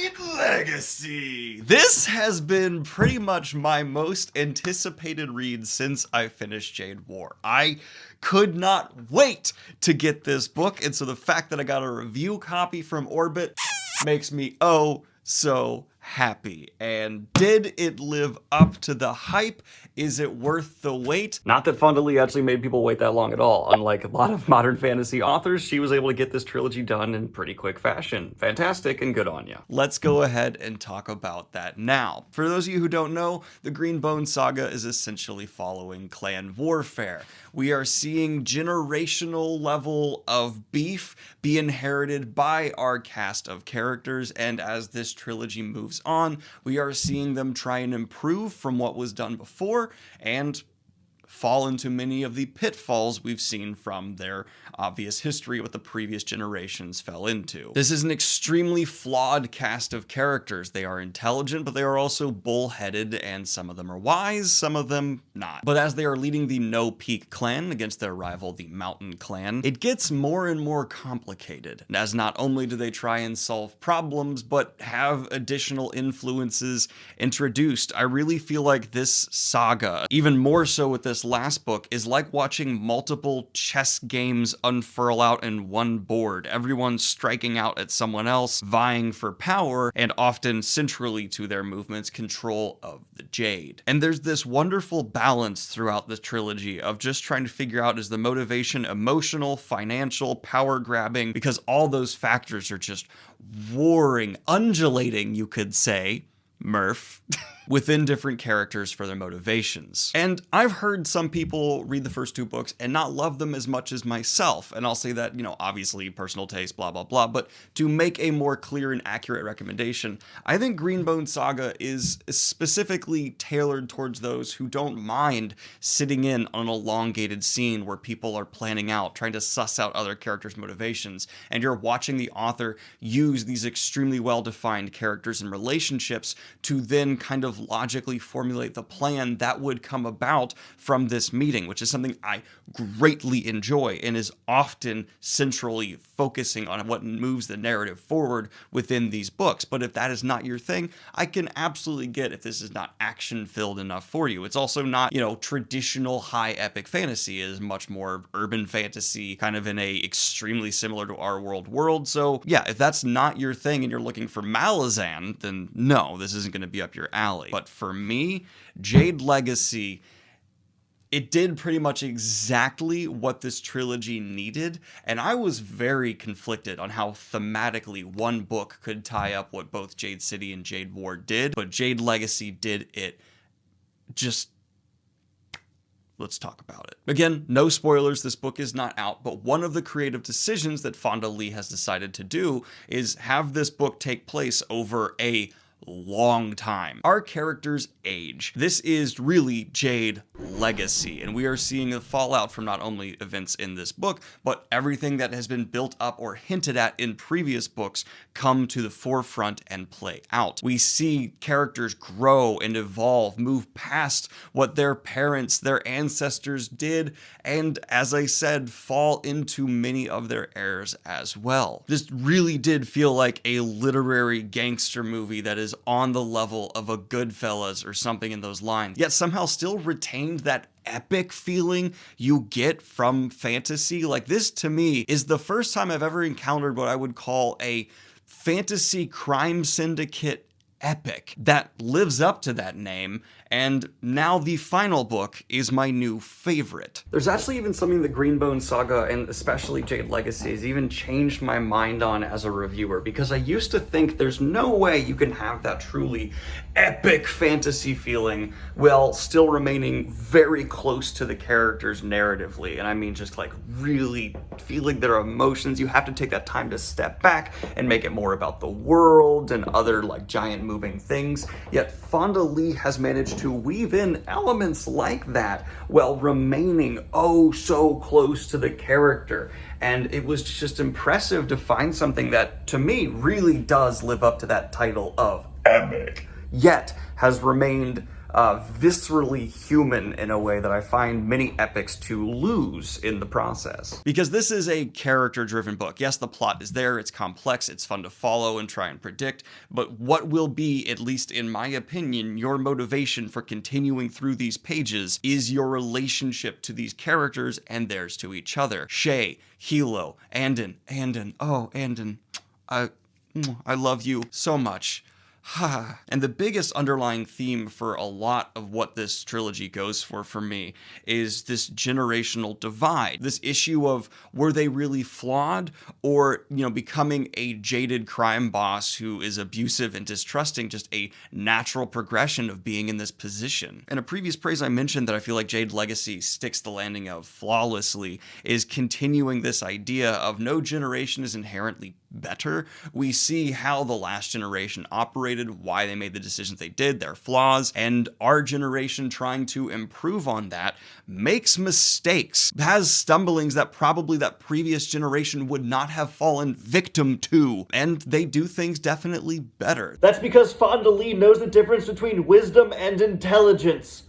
Jade Legacy! This has been pretty much my most anticipated read since I finished Jade War. I could not wait to get this book, and so the fact that I got a review copy from Orbit makes me oh so happy. And did it live up to the hype? Is it worth the wait? Not that Fonda actually made people wait that long at all. Unlike a lot of modern fantasy authors, she was able to get this trilogy done in pretty quick fashion. Fantastic and good on ya. Let's go ahead and talk about that now. For those of you who don't know, the Greenbone saga is essentially following clan warfare. We are seeing generational level of beef be inherited by our cast of characters, and as this trilogy moves on, we are seeing them try and improve from what was done before and fall into many of the pitfalls we've seen from their obvious history what the previous generations fell into. This is an extremely flawed cast of characters. They are intelligent, but they are also bullheaded, and some of them are wise, some of them not. But as they are leading the No Peak clan against their rival, the Mountain clan, it gets more and more complicated, as not only do they try and solve problems, but have additional influences introduced. I really feel like this saga, even more so with this last book, is like watching multiple chess games unfurl out in one board, everyone striking out at someone else, vying for power, and often centrally to their movements, control of the Jade. And there's this wonderful balance throughout the trilogy of just trying to figure out, is the motivation emotional, financial, power grabbing, because all those factors are just warring, undulating, you could say, Murph, within different characters for their motivations. And I've heard some people read the first two books and not love them as much as myself, and I'll say that, you know, obviously personal taste, blah, blah, blah, but to make a more clear and accurate recommendation, I think Greenbone Saga is specifically tailored towards those who don't mind sitting in on an elongated scene where people are planning out, trying to suss out other characters' motivations, and you're watching the author use these extremely well-defined characters and relationships to then kind of logically formulate the plan that would come about from this meeting, which is something I greatly enjoy and is often centrally focusing on what moves the narrative forward within these books. But if that is not your thing, I can absolutely get if this is not action-filled enough for you. It's also not, you know, traditional high epic fantasy. It is much more urban fantasy, kind of in a extremely similar to our world. So yeah, if that's not your thing and you're looking for Malazan, then no, this isn't going to be up your alley. But for me, Jade Legacy, it did pretty much exactly what this trilogy needed, and I was very conflicted on how thematically one book could tie up what both Jade City and Jade War did, but Jade Legacy did it just... Let's talk about it. Again, no spoilers, this book is not out, but one of the creative decisions that Fonda has decided to do is have this book take place over a long time. Our characters age. This is really Jade Legacy, and we are seeing the fallout from not only events in this book, but everything that has been built up or hinted at in previous books come to the forefront and play out. We see characters grow and evolve, move past what their parents, their ancestors did, and as I said, fall into many of their errors as well. This really did feel like a literary gangster movie that is on the level of a Goodfellas or something in those lines, yet somehow still retained that epic feeling you get from fantasy. Like, this to me is the first time I've ever encountered what I would call a fantasy crime syndicate epic that lives up to that name, and now the final book is my new favorite. There's actually even something the Greenbone Saga, and especially Jade Legacy, has even changed my mind on as a reviewer, because I used to think there's no way you can have that truly epic fantasy feeling while still remaining very close to the characters narratively, and I mean just like really feeling their emotions. You have to take that time to step back and make it more about the world and other like giant moving things, yet Fonda has managed to weave in elements like that while remaining oh so close to the character. And it was just impressive to find something that, to me, really does live up to that title of epic, yet has remained viscerally human in a way that I find many epics to lose in the process. Because this is a character-driven book. Yes, the plot is there, it's complex, it's fun to follow and try and predict, but what will be, at least in my opinion, your motivation for continuing through these pages is your relationship to these characters and theirs to each other. Shay, Hilo, Andon, oh, Andon, I love you so much. And the biggest underlying theme for a lot of what this trilogy goes for me is this generational divide. This issue of, were they really flawed, or, becoming a jaded crime boss who is abusive and distrusting just a natural progression of being in this position? In a previous praise, I mentioned that I feel like Jade Legacy sticks the landing of flawlessly, is continuing this idea of no generation is inherently better. We see how the last generation operated, why they made the decisions they did, their flaws, and our generation trying to improve on that makes mistakes, has stumblings that probably that previous generation would not have fallen victim to, and they do things definitely better. That's because Fonda Lee knows the difference between wisdom and intelligence.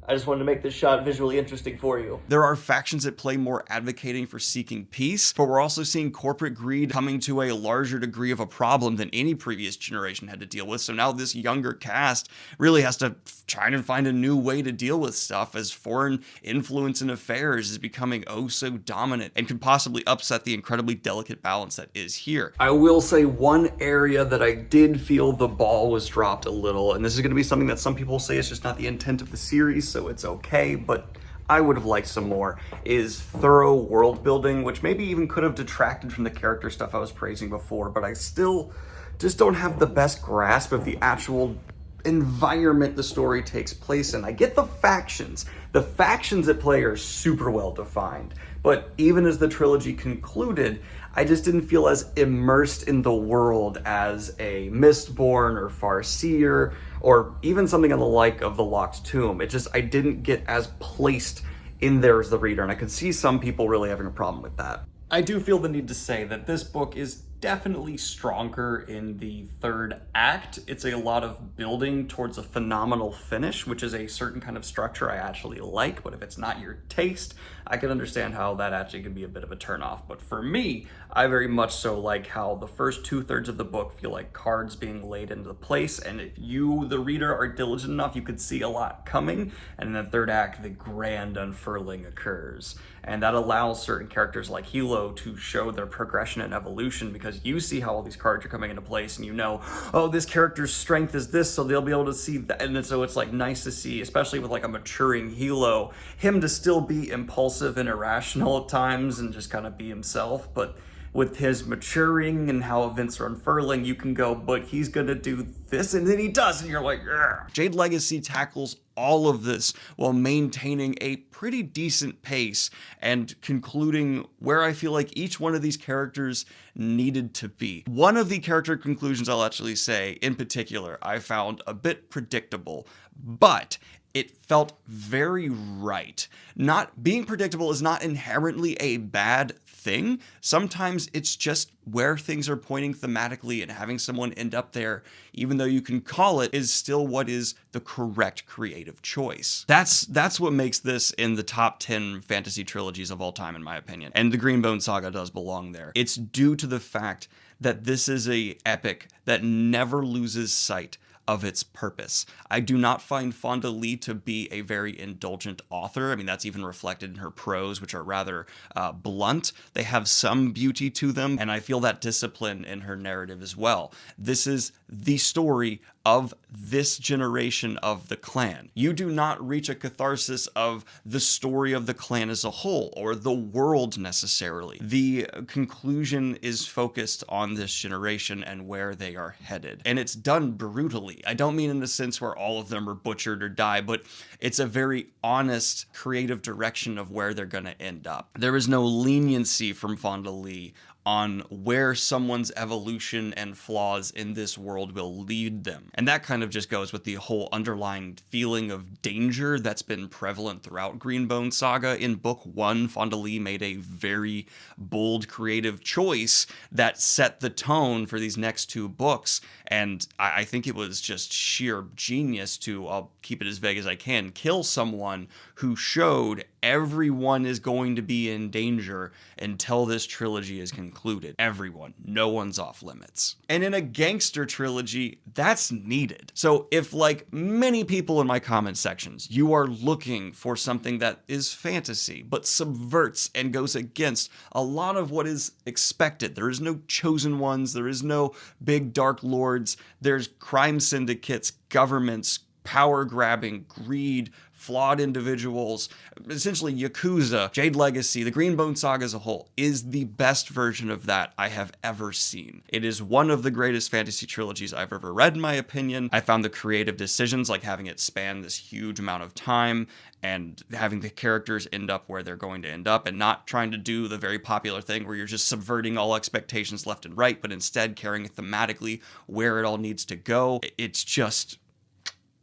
I just wanted to make this shot visually interesting for you. There are factions at play more advocating for seeking peace, but we're also seeing corporate greed coming to a larger degree of a problem than any previous generation had to deal with. So now this younger cast really has to try and find a new way to deal with stuff, as foreign influence in affairs is becoming oh so dominant and could possibly upset the incredibly delicate balance that is here. I will say one area that I did feel the ball was dropped a little, and this is going to be something that some people say is just not the intent of the series, so it's okay, but I would have liked some more, is thorough world building, which maybe even could have detracted from the character stuff I was praising before, but I still just don't have the best grasp of the actual environment the story takes place in. I get the factions. The factions at play are super well defined, but even as the trilogy concluded, I just didn't feel as immersed in the world as a Mistborn or Farseer, or even something on the like of the Locked Tomb. I didn't get as placed in there as the reader, and I could see some people really having a problem with that. I do feel the need to say that this book is definitely stronger in the third act. It's a lot of building towards a phenomenal finish, which is a certain kind of structure I actually like, but if it's not your taste, I can understand how that actually can be a bit of a turnoff. But for me, I very much so like how the first 2/3 of the book feel like cards being laid into place, and if you, the reader, are diligent enough, you could see a lot coming, and in the third act, the grand unfurling occurs. And that allows certain characters like Hilo to show their progression and evolution, because you see how all these cards are coming into place, and you know, oh, this character's strength is this, so they'll be able to see that. And so it's like nice to see, especially with like a maturing Hilo, him to still be impulsive and irrational at times and just kind of be himself, but with his maturing and how events are unfurling, you can go, but he's gonna do this, and then he does, and you're like, ugh. Jade Legacy tackles all of this while maintaining a pretty decent pace and concluding where I feel like each one of these characters needed to be. One of the character conclusions I'll actually say, in particular, I found a bit predictable, but it felt very right. Not being predictable is not inherently a bad thing. Sometimes it's just where things are pointing thematically, and having someone end up there, even though you can call it, is still what is the correct creative choice. That's what makes this in the top 10 fantasy trilogies of all time, in my opinion. And the Greenbone Saga does belong there. It's due to the fact that this is a epic that never loses sight of its purpose. I do not find Fonda Lee to be a very indulgent author. I mean, that's even reflected in her prose, which are rather blunt. They have some beauty to them, and I feel that discipline in her narrative as well. This is the story of this generation of the clan. You do not reach a catharsis of the story of the clan as a whole, or the world necessarily. The conclusion is focused on this generation and where they are headed. And it's done brutally. I don't mean in the sense where all of them are butchered or die, but it's a very honest, creative direction of where they're gonna end up. There is no leniency from Fonda Lee on where someone's evolution and flaws in this world will lead them. And that kind of just goes with the whole underlying feeling of danger that's been prevalent throughout Greenbone Saga. In book 1, Fonda Lee made a very bold, creative choice that set the tone for these next 2 books. And I think it was just sheer genius to, I'll keep it as vague as I can, kill someone who showed everyone is going to be in danger until this trilogy is concluded. Everyone. No one's off limits. And in a gangster trilogy, that's needed. So if, like many people in my comment sections, you are looking for something that is fantasy, but subverts and goes against a lot of what is expected. There is no chosen ones. There is no big dark lords. There's crime syndicates, governments, power grabbing, greed, flawed individuals, essentially Yakuza, Jade Legacy, the Greenbone Saga as a whole is the best version of that I have ever seen. It is one of the greatest fantasy trilogies I've ever read, in my opinion. I found the creative decisions, like having it span this huge amount of time and having the characters end up where they're going to end up, and not trying to do the very popular thing where you're just subverting all expectations left and right, but instead carrying thematically where it all needs to go. It's just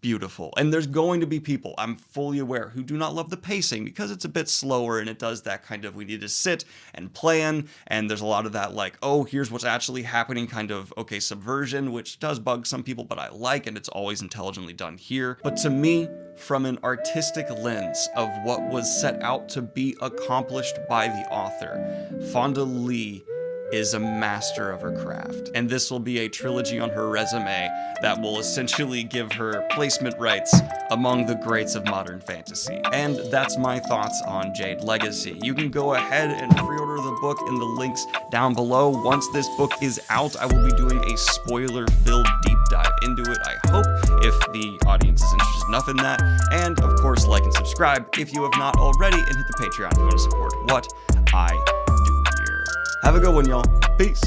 beautiful. And there's going to be people, I'm fully aware, who do not love the pacing because it's a bit slower and it does that kind of, we need to sit and plan, and there's a lot of that like, oh, here's what's actually happening kind of, okay, subversion, which does bug some people, but I like, and it's always intelligently done here. But to me, from an artistic lens of what was set out to be accomplished by the author, Fonda Lee is a master of her craft. And this will be a trilogy on her resume that will essentially give her placement rights among the greats of modern fantasy. And that's my thoughts on Jade Legacy. You can go ahead and pre-order the book in the links down below. Once this book is out, I will be doing a spoiler-filled deep dive into it, I hope, if the audience is interested enough in that. And of course, like and subscribe if you have not already, and hit the Patreon if you want to support what I do here. Have a good one, y'all. Peace.